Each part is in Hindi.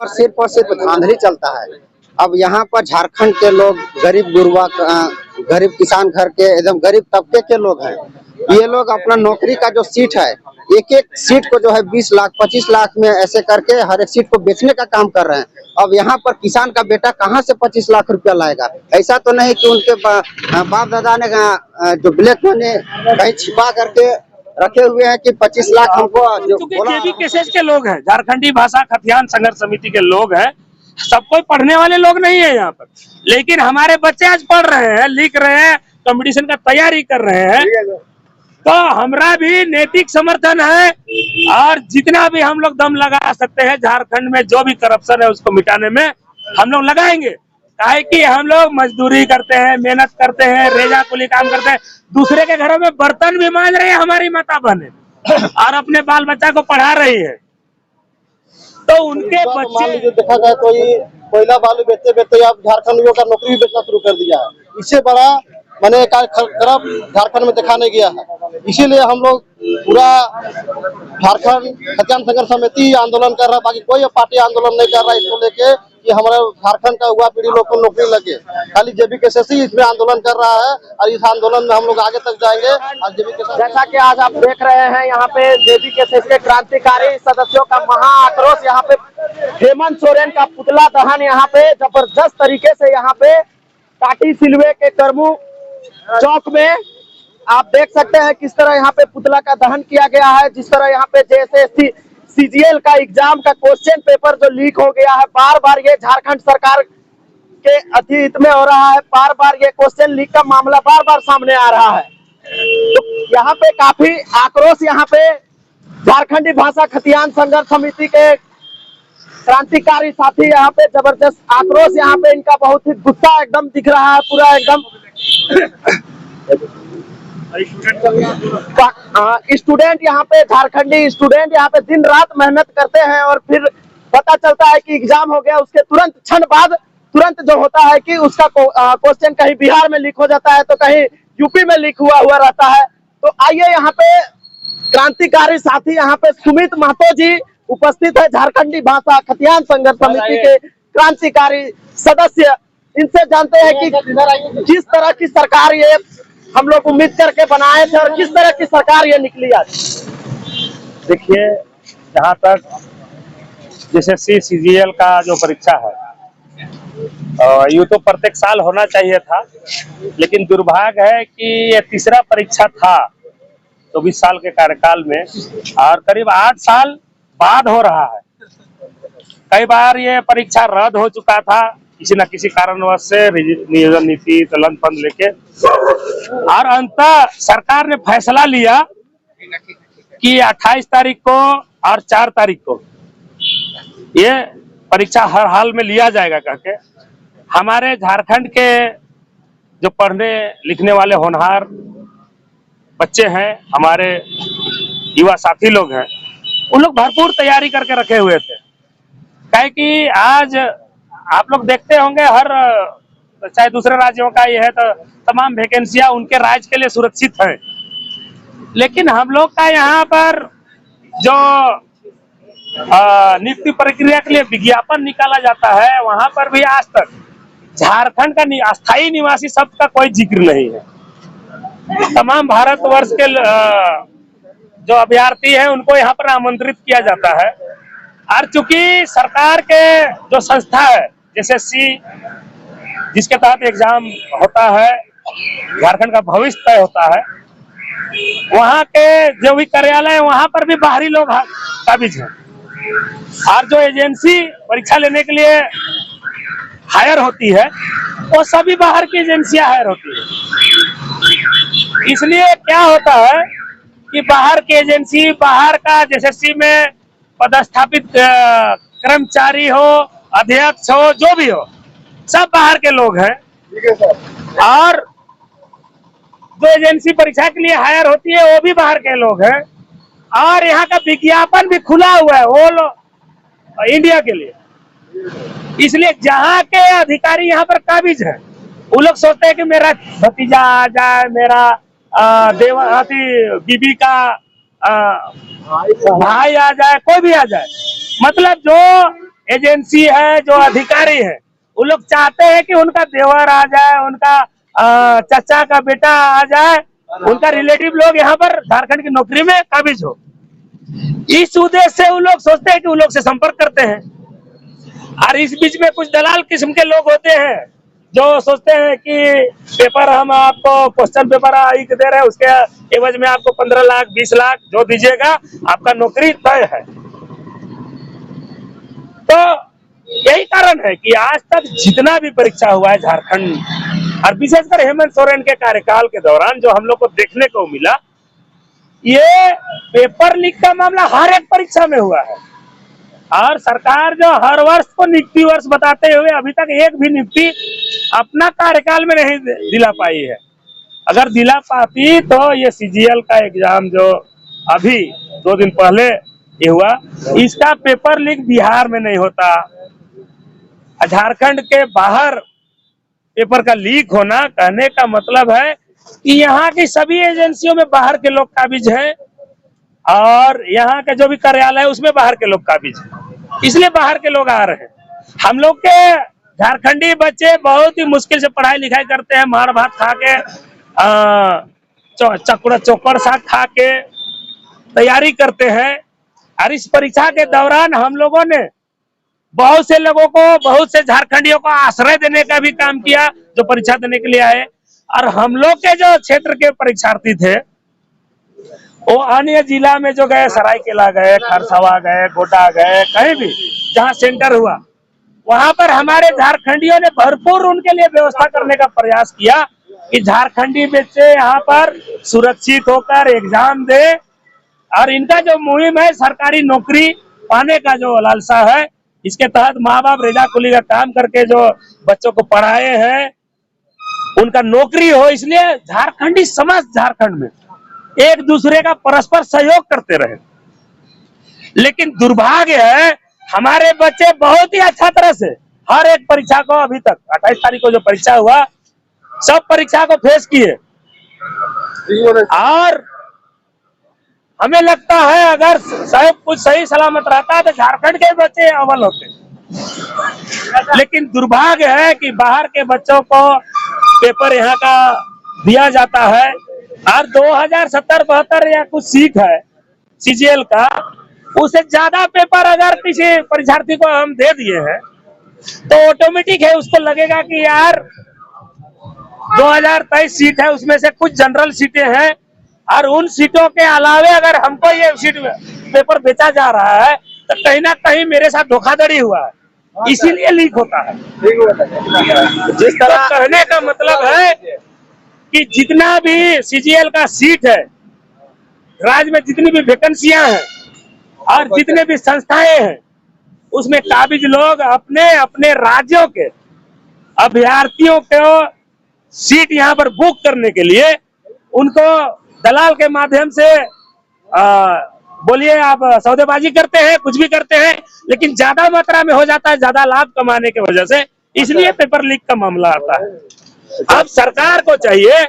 पर सिर्फ धांधली चलता है। अब यहाँ पर झारखंड के लोग गरीब गुरबा गरीब किसान घर के एकदम गरीब तबके के लोग हैं। ये लोग अपना नौकरी का जो सीट है, एक एक सीट को जो है 20 लाख 25 लाख में ऐसे करके हर एक सीट को बेचने का काम कर रहे हैं। अब यहाँ पर किसान का बेटा कहाँ से 25 लाख रुपया लाएगा? ऐसा तो नहीं कि उनके बाप दादा ने जो ब्लैक मनी कहीं छिपा करके रखे हुए हैं कि 25 लाख हमको जो जेबी केसेस के लोग हैं, झारखंडी भाषा खतियान संघर्ष समिति के लोग हैं। सब कोई पढ़ने वाले लोग नहीं है यहाँ पर, लेकिन हमारे बच्चे आज पढ़ रहे हैं, लिख रहे हैं, कंपटीशन का तैयारी कर रहे हैं। तो हमारा भी नैतिक समर्थन है और जितना भी हम लोग दम लगा सकते हैं झारखंड में जो भी करप्शन है उसको मिटाने में हम लोग लगाएंगे। काहे कि हम लोग मजदूरी करते हैं, मेहनत करते हैं, रेजा कुली काम करते हैं, दूसरे के घरों में बर्तन भी मांज रहे हैं हमारी माता बहनें और अपने बाल बच्चा को पढ़ा रही है। तो उनके बच्चे देखा जाए तो ये कोयला बालू बेचते बेचते अब झारखंडियों का नौकरी भी बेचना शुरू कर दिया है। इससे बड़ा मैंने खराब झारखंड में देखा नहीं गया है। इसीलिए हम लोग पूरा झारखंड खतियान संघर्ष समिति आंदोलन कर रहा है, बाकी कोई पार्टी आंदोलन नहीं कर रहा है इसको लेके कि हमारे झारखंड का युवा पीढ़ी लोग को नौकरी लगे। खाली जेबी केसेस इसमें आंदोलन कर रहा है और इस आंदोलन में हम लोग आगे तक जाएंगे। और जेबी केसेस जैसा कि आज आप देख रहे हैं यहाँ पे जेबी केसेस के क्रांतिकारी सदस्यों का महा आक्रोश, यहाँ पे हेमंत सोरेन का पुतला दहन यहाँ पे जबरदस्त तरीके से यहाँ पे काटी सिलवे के करमू चौक में आप देख सकते हैं किस तरह यहाँ पे पुतला का दहन किया गया है। जिस तरह यहाँ पे जैसे सीजीएल का एग्जाम का क्वेश्चन पेपर जो लीक हो गया है, बार बार ये झारखंड सरकार के अतीत में हो रहा है, बार बार ये क्वेश्चन लीक का मामला बार बार सामने आ रहा है। तो यहाँ पे काफी आक्रोश, यहाँ पे झारखंडी भाषा खतियान संघर्ष समिति के क्रांतिकारी साथी यहाँ पे जबरदस्त आक्रोश, यहाँ पे इनका बहुत ही गुस्सा एकदम दिख रहा है पूरा एकदम। स्टूडेंट यहाँ पे झारखंडी स्टूडेंट यहाँ पे दिन रात मेहनत करते हैं और फिर पता चलता है कि एग्जाम हो गया, उसके तुरंत क्षण बाद तुरंत जो होता है कि उसका क्वेश्चन कहीं बिहार में लीक हो जाता है तो कहीं यूपी में लीक हुआ रहता है। तो आइए यहाँ पे क्रांतिकारी साथी यहाँ पे सुमित महतो जी उपस्थित है, झारखंडी भाषा खतियान संघर्ष समिति के क्रांतिकारी सदस्य। इनसे जानते हैं कि किस तरह की सरकार ये हम लोग उम्मीद करके बनाए थे और किस तरह की सरकार ये निकली आज। देखिए, जहाँ तक जैसे सीजीएल का जो परीक्षा है ये तो प्रत्येक साल होना चाहिए था, लेकिन दुर्भाग्य है कि ये तीसरा परीक्षा था 24 साल के कार्यकाल में और करीब 8 साल बाद हो रहा है। कई बार ये परीक्षा रद्द हो चुका था किसी न किसी कारणवश से, नियोजन नीति तलन फंद लेके, और अंततः सरकार ने फैसला लिया कि 28 तारीख को और 4 तारीख को ये परीक्षा हर हाल में लिया जाएगा करके हमारे झारखंड के जो पढ़ने लिखने वाले होनहार बच्चे हैं, हमारे युवा साथी लोग हैं, उन लोग भरपूर तैयारी करके रखे हुए थे। काहे कि आज आप लोग देखते होंगे हर चाहे दूसरे राज्यों का ये है तो तमाम वैकेंसियां उनके राज्य के लिए सुरक्षित है, लेकिन हम लोग का यहाँ पर जो नियुक्ति प्रक्रिया के लिए विज्ञापन निकाला जाता है वहां पर भी आज तक झारखंड का अस्थायी निवासी शब्द का कोई जिक्र नहीं है। तमाम भारतवर्ष के जो अभ्यर्थी हैं उनको यहाँ पर आमंत्रित किया जाता है और चूंकि सरकार के जो संस्था है एसएससी जिसके तहत एग्जाम होता है, झारखंड का भविष्य तय होता है, वहाँ के जो भी कार्यालय है वहां पर भी बाहरी लोग काबिज हैं और जो एजेंसी परीक्षा लेने के लिए हायर होती है वो सभी बाहर की एजेंसियां हायर होती है। इसलिए क्या होता है कि बाहर की एजेंसी, बाहर का एसएससी में पदस्थापित कर्मचारी हो, अध्यक्ष हो, जो भी हो, सब बाहर के लोग हैं और जो एजेंसी परीक्षा के लिए हायर होती है वो भी बाहर के लोग हैं और यहाँ का विज्ञापन भी खुला हुआ है वो इंडिया के लिए। इसलिए जहाँ के अधिकारी यहाँ पर काबिज है वो लोग सोचते हैं कि मेरा भतीजा आ जाए, मेरा बीबी का भाई आ जाए, कोई भी आ जाए, मतलब जो एजेंसी है, जो अधिकारी है, वो लोग चाहते हैं कि उनका देवर आ जाए, उनका चाचा का बेटा आ जाए, उनका रिलेटिव लोग यहाँ पर झारखंड की नौकरी में काबिज हो। इस उद्देश्य से वो लोग सोचते हैं कि वो लोग से संपर्क करते हैं। और इस बीच में कुछ दलाल किस्म के लोग होते हैं जो सोचते हैं कि पेपर हम आपको क्वेश्चन पेपर लिख दे रहे हैं, उसके एवज में आपको 15 लाख 20 लाख जो दीजिएगा आपका नौकरी तय है। तो यही कारण है कि आज तक जितना भी परीक्षा हुआ है झारखंड और विशेषकर हेमंत सोरेन के कार्यकाल के दौरान जो हम लोग को देखने को मिला, ये पेपर लीक का मामला हर एक परीक्षा में हुआ है। और सरकार जो हर वर्ष को नियुक्ति वर्ष बताते हुए अभी तक एक भी नियुक्ति अपना कार्यकाल में नहीं दिला पाई है। अगर दिला पाती तो ये सीजीएल का एग्जाम जो अभी 2 दिन पहले ये हुआ, इसका पेपर लीक बिहार में नहीं होता। झारखंड के बाहर पेपर का लीक होना कहने का मतलब है कि यहाँ की सभी एजेंसियों में बाहर के लोग काबिज हैं और यहाँ के जो भी कार्यालय है उसमें बाहर के लोग काबिज हैं, इसलिए बाहर के लोग आ रहे हैं। हम लोग के झारखंडी बच्चे बहुत ही मुश्किल से पढ़ाई लिखाई करते हैं, मार भात खा के चौकड़ साग खा के तैयारी करते हैं। और इस परीक्षा के दौरान हम लोगों ने बहुत से लोगों को, बहुत से झारखंडियों को आश्रय देने का भी काम किया जो परीक्षा देने के लिए आए। और हम लोग के जो क्षेत्र के परीक्षार्थी थे वो अन्य जिला में जो गए, सरायकेला गए, खरसावा गए, गोड्डा गए, कहीं भी जहां सेंटर हुआ वहां पर हमारे झारखंडियों ने भरपूर उनके लिए व्यवस्था करने का प्रयास किया कि झारखंडी बच्चे यहाँ पर सुरक्षित होकर एग्जाम दे। और इनका जो मुहिम है सरकारी नौकरी पाने का जो लालसा है, इसके तहत माँ बाप रेजा कुली का काम करके जो बच्चों को पढ़ाए हैं उनका नौकरी हो, इसलिए झारखंडी समाज झारखंड में एक दूसरे का परस्पर सहयोग करते रहे। लेकिन दुर्भाग्य है हमारे बच्चे बहुत ही अच्छा तरह से हर एक परीक्षा को, अभी तक 28 तारीख को जो परीक्षा हुआ सब परीक्षा को फेस किए। और हमें लगता है अगर सब कुछ सही सलामत रहता तो झारखंड के बच्चे अव्वल होते। लेकिन दुर्भाग्य है कि बाहर के बच्चों को पेपर यहाँ का दिया जाता है और 2070-72 या कुछ सीट है सीजीएल का, उससे ज्यादा पेपर अगर किसी परीक्षार्थी को हम दे दिए हैं तो ऑटोमेटिक है उसको लगेगा कि यार 2023 सीट है उसमें से कुछ जनरल सीटें हैं और उन सीटों के अलावे अगर हमको ये सीट पेपर बेचा जा रहा है तो कहीं ना कहीं मेरे साथ धोखाधड़ी हुआ है, इसीलिए लीक होता है। जिस तरह कहने का मतलब है कि जितना भी सीजीएल का सीट है, राज्य में जितनी भी वैकेंसियां हैं और जितने भी संस्थाएं हैं उसमें काबिज लोग अपने अपने राज्यों के अभ्यर्थियों को सीट यहाँ पर बुक करने के लिए उनको दलाल के माध्यम से बोलिए आप सौदेबाजी करते हैं, कुछ भी करते हैं, लेकिन ज्यादा मात्रा में हो जाता है ज्यादा लाभ कमाने की वजह से, इसलिए पेपर लीक का मामला आता है। अब सरकार को चाहिए,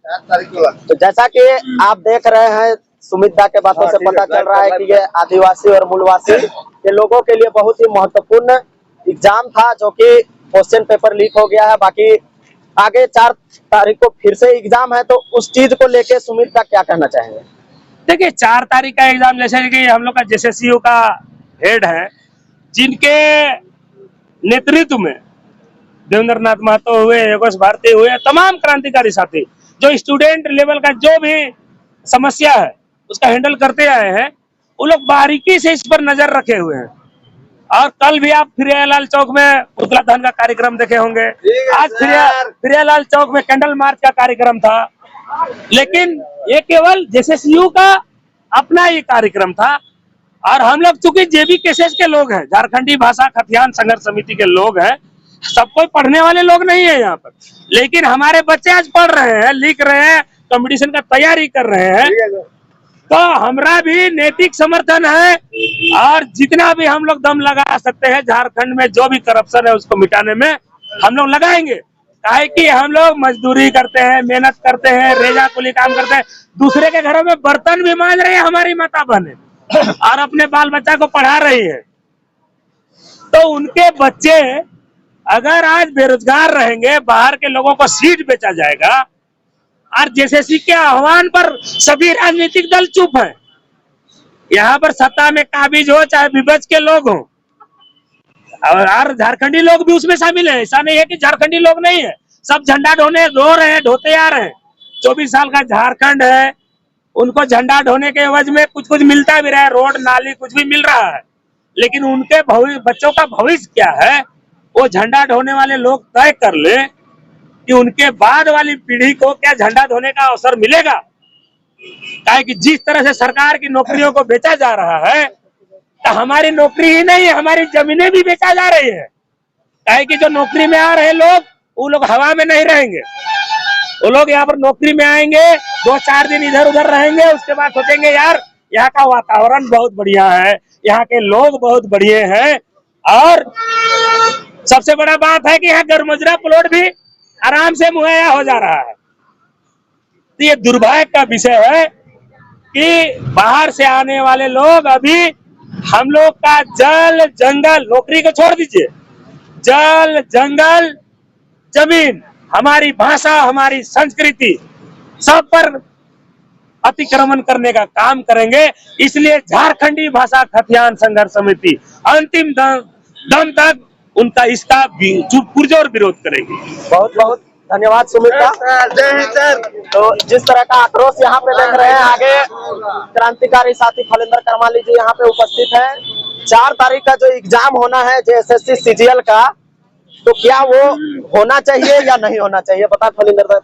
तो जैसा कि आप देख रहे हैं सुमित्रा के बातों से पता चल रहा है कि ये आदिवासी और मूलवासी के लोगों के लिए बहुत ही महत्वपूर्ण एग्जाम था जो कि क्वेश्चन पेपर लीक हो गया है। बाकी आगे 4 तारीख को फिर से एग्जाम है, तो उस चीज को लेके सुमित्रा क्या कहना चाहेंगे? देखिए 4 तारीख का एग्जाम जैसे कि हम लोग का जेएसएसयू का हेड है, जिनके नेतृत्व में देवेंद्र नाथ महतो हुए, योगेश भारती हुए, तमाम क्रांतिकारी साथी जो स्टूडेंट लेवल का जो भी समस्या है उसका हैंडल करते आए हैं, वो लोग बारीकी से इस पर नजर रखे हुए हैं। और कल भी आप फिरियालाल चौक में पुतला दहन का कार्यक्रम देखे होंगे, आज फिरियालाल चौक में कैंडल मार्च का कार्यक्रम था, लेकिन ये केवल जेएसएसयू का अपना ही कार्यक्रम था। और हम लोग चूंकि जेबी केसेस के लोग हैं, झारखंडी भाषा खतियान संघर्ष समिति के लोग हैं, सब कोई पढ़ने वाले लोग नहीं है यहाँ पर, लेकिन हमारे बच्चे आज पढ़ रहे हैं, लिख रहे हैं, कंपटीशन का तैयारी कर रहे हैं, तो हमारा भी नैतिक समर्थन है। और जितना भी हम लोग दम लगा सकते हैं झारखंड में जो भी करप्शन है उसको मिटाने में हम लोग लगाएंगे। काहे कि हम लोग मजदूरी करते हैं, मेहनत करते हैं, रेजा कुली काम करते हैं, दूसरे के घरों में बर्तन भी मांज रहे हैं हमारी माता बहनें और अपने बाल बच्चा को पढ़ा रही है। तो उनके बच्चे अगर आज बेरोजगार रहेंगे, बाहर के लोगों को सीट बेचा जाएगा, और जेएसएससी के आह्वान पर सभी राजनीतिक दल चुप हैं। यहाँ पर सत्ता में काबिज हो चाहे विपक्ष के लोग हो, और झारखंडी लोग भी उसमें शामिल है। ऐसा नहीं है कि झारखंडी लोग नहीं है, सब झंडा ढो रहे हैं, ढोते आ रहे हैं। 24 साल का झारखंड है, उनको झंडा ढोने के एवज में कुछ कुछ मिलता भी रहा है, रोड नाली कुछ भी मिल रहा है, लेकिन उनके बच्चों का भविष्य क्या है, वो झंडा ढोने वाले लोग तय कर ले कि उनके बाद वाली पीढ़ी को क्या झंडा ढोने का अवसर मिलेगा। क्या कि जिस तरह से सरकार की नौकरियों को बेचा जा रहा है, तो हमारी नौकरी ही नहीं, हमारी जमीनें भी बेचा जा रही है। क्या कि जो नौकरी में आ रहे लोग, वो लोग हवा में नहीं रहेंगे, वो लोग यहाँ पर नौकरी में आएंगे, 2-4 दिन इधर उधर रहेंगे, उसके बाद सोचेंगे यार यहाँ का वातावरण बहुत बढ़िया है, यहाँ के लोग बहुत बढ़िया हैं, और सबसे बड़ा बात है कि यहाँ गरमुजरा प्लॉट भी आराम से मुहैया हो जा रहा है। तो ये दुर्भाग्य का विषय है कि बाहर से आने वाले लोग अभी हम लोग का जल जंगल, नौकरी को छोड़ दीजिए, जल जंगल जमीन, हमारी भाषा, हमारी संस्कृति, सब पर अतिक्रमण करने का काम करेंगे। इसलिए झारखंडी भाषा खतियान संघर्ष समिति अंतिम दम तक उनका इसका पुरजोर विरोध करेगी। बहुत बहुत धन्यवाद सुमित्रा। तो जिस तरह का आक्रोश यहाँ पे देख रहे हैं, आगे क्रांतिकारी साथी फलेंद्र करमाली जी यहाँ पे उपस्थित हैं। 4 तारीख का जो एग्जाम होना है जेएसएससी सीजीएल का, तो क्या वो होना चाहिए या नहीं होना चाहिए, बता फलेंद्र।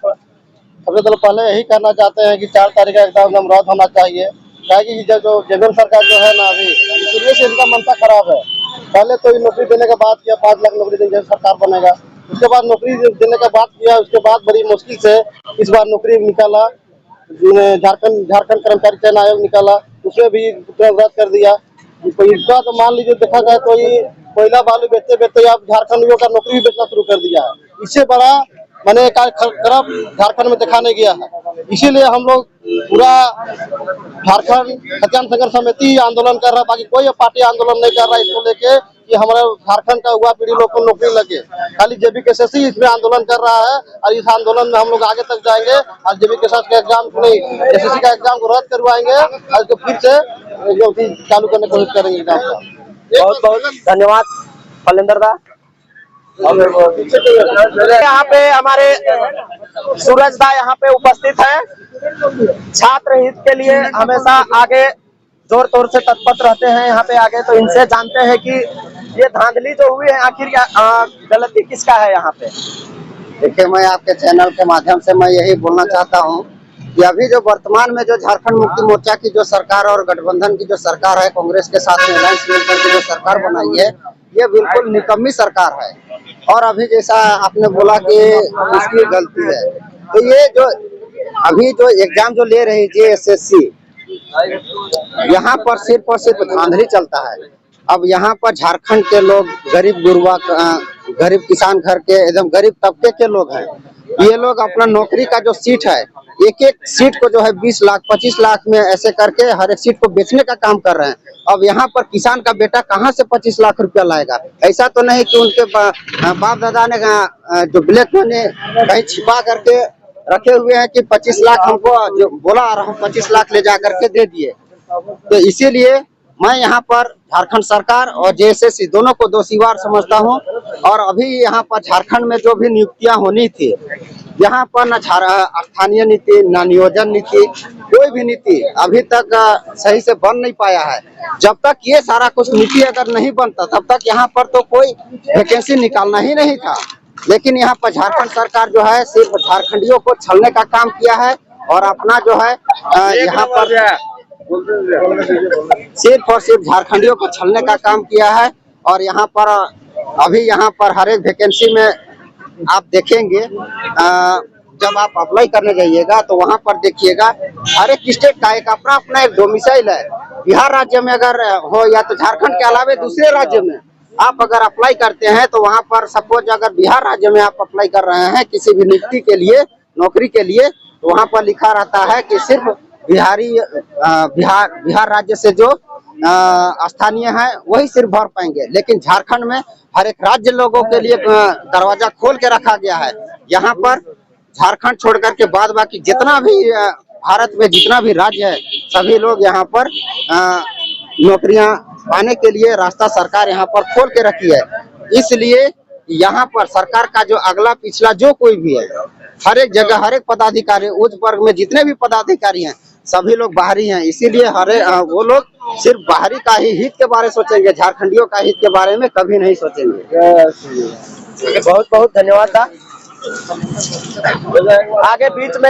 सबसे पहले यही कहना चाहते हैं कि 4 तारीख का एग्जाम रद्द होना चाहिए। क्या कि जो जगन सरकार जो है ना, अभी शुरू से इनका मनसा खराब है। पहले तो नौकरी देने का बात किया, 5 लाख नौकरी देने सरकार बनेगा, उसके बाद नौकरी देने का बात किया, उसके बाद बड़ी मुश्किल से इस बार नौकरी निकाला, झारखंड कर्मचारी चयन आयोग निकाला, उसे भी रद्द कर दिया। इसका तो मान लीजिए देखा जाए तो ये कोयला बालू बेचते बेचते अब झारखंडियों का नौकरी भी बेचना शुरू कर दिया है। इससे बड़ा मैंने खराब झारखंड में देखा नहीं गया है। इसीलिए हम लोग पूरा झारखंड खतियान संघर्ष समिति आंदोलन कर रहा है, बाकी कोई पार्टी आंदोलन नहीं कर रहा है इसको लेके कि हमारे झारखंड का युवा पीढ़ी लोग को नौकरी लगे। खाली जेबीकेएसएससी इसमें आंदोलन कर रहा है, और इस आंदोलन में हम लोग आगे तक जाएंगे। और जेबीकेएसएससी का एग्जाम नहीं, एसएससी का एग्जाम को रद्द करवाएंगे, और इसको फिर से चालू करने की कोशिश करेंगे एग्जाम का। बहुत बहुत धन्यवाद फलेंद्र दा। यहाँ पे हमारे सूरज दा यहाँ पे उपस्थित है, छात्र हित के लिए हमेशा आगे जोर तोर से तत्पर रहते हैं यहाँ पे आगे। तो इनसे जानते हैं कि ये धांधली जो हुई है आखिर गलती किसका है यहाँ पे। देखिए, मैं आपके चैनल के माध्यम से मैं यही बोलना चाहता हूँ कि अभी जो वर्तमान में जो झारखंड मुक्ति मोर्चा की जो सरकार और गठबंधन की जो सरकार है, कांग्रेस के साथ में अलायंस मिलकर के जो सरकार बनाई है, ये बिल्कुल निकम्मी सरकार है। और अभी जैसा आपने बोला कि इसकी गलती है, तो ये जो अभी जो एग्जाम जो ले रही जेएसएससी, यहाँ पर सिर्फ और सिर्फ धांधली चलता है। अब यहाँ पर झारखंड के लोग गरीब गुरबा, गरीब किसान घर के एकदम गरीब तबके के लोग हैं। ये लोग अपना नौकरी का जो सीट है, एक एक सीट को जो है 20 लाख 25 लाख में ऐसे करके हर एक सीट को बेचने का काम कर रहे हैं। अब यहाँ पर किसान का बेटा कहाँ से 25 लाख रुपया लाएगा? ऐसा तो नहीं कि उनके बाप दादा ने जो ब्लैक मनी कहीं छिपा करके रखे हुए हैं कि 25 लाख हमको जो बोला और हम 25 लाख ले जा करके दे दिए। तो इसीलिए मैं यहाँ पर झारखंड सरकार और जेएसएससी दोनों को दोषीवार समझता हूँ। और अभी यहाँ पर झारखंड में जो भी नियुक्तियाँ होनी थी, यहाँ पर न स्थानीय नीति, न नियोजन नीति, कोई भी नीति अभी तक सही से बन नहीं पाया है। जब तक ये सारा कुछ नीति अगर नहीं बनता, तब तक यहाँ पर तो कोई वैकेंसी निकालना ही नहीं था। लेकिन यहाँ पर झारखंड सरकार जो है सिर्फ झारखंडियों को छलने का काम किया है, और अपना जो है यहाँ पर सिर्फ और सिर्फ झारखंडियों को छलने का काम किया है। और यहाँ पर अभी यहाँ पर हर एक वैकेंसी में आप देखेंगे, जब आप अप्लाई करने जाइएगा तो वहाँ पर देखिएगा हर एक स्टेट का एक अपना अपना एक डोमिसाइल है। बिहार राज्य में अगर हो या तो झारखंड के अलावा दूसरे राज्य में आप अगर अप्लाई करते हैं, तो वहाँ पर सपोज अगर बिहार राज्य में आप अप्लाई कर रहे हैं किसी भी नियुक्ति के लिए, नौकरी के लिए, तो वहाँ पर लिखा रहता है कि सिर्फ बिहार राज्य से जो स्थानीय हैं वही सिर्फ भर पाएंगे, लेकिन झारखंड में हर एक राज्य लोगों के लिए दरवाजा खोल के रखा गया है। यहाँ पर झारखंड छोड़ करके बाद बाकी जितना भी भारत में जितना भी राज्य है सभी लोग यहाँ पर नौकरियां पाने के लिए रास्ता सरकार यहाँ पर खोल के रखी है। इसलिए यहाँ पर सरकार का जो अगला पिछला जो कोई भी है, हर एक जगह हर एक पदाधिकारी उच्च वर्ग में जितने भी पदाधिकारी हैं सभी लोग बाहरी हैं। इसीलिए वो लोग सिर्फ बाहरी का ही हित के बारे में सोचेंगे, झारखंडियों का हित के बारे में कभी नहीं सोचेंगे। बहुत बहुत धन्यवाद था। आगे बीच में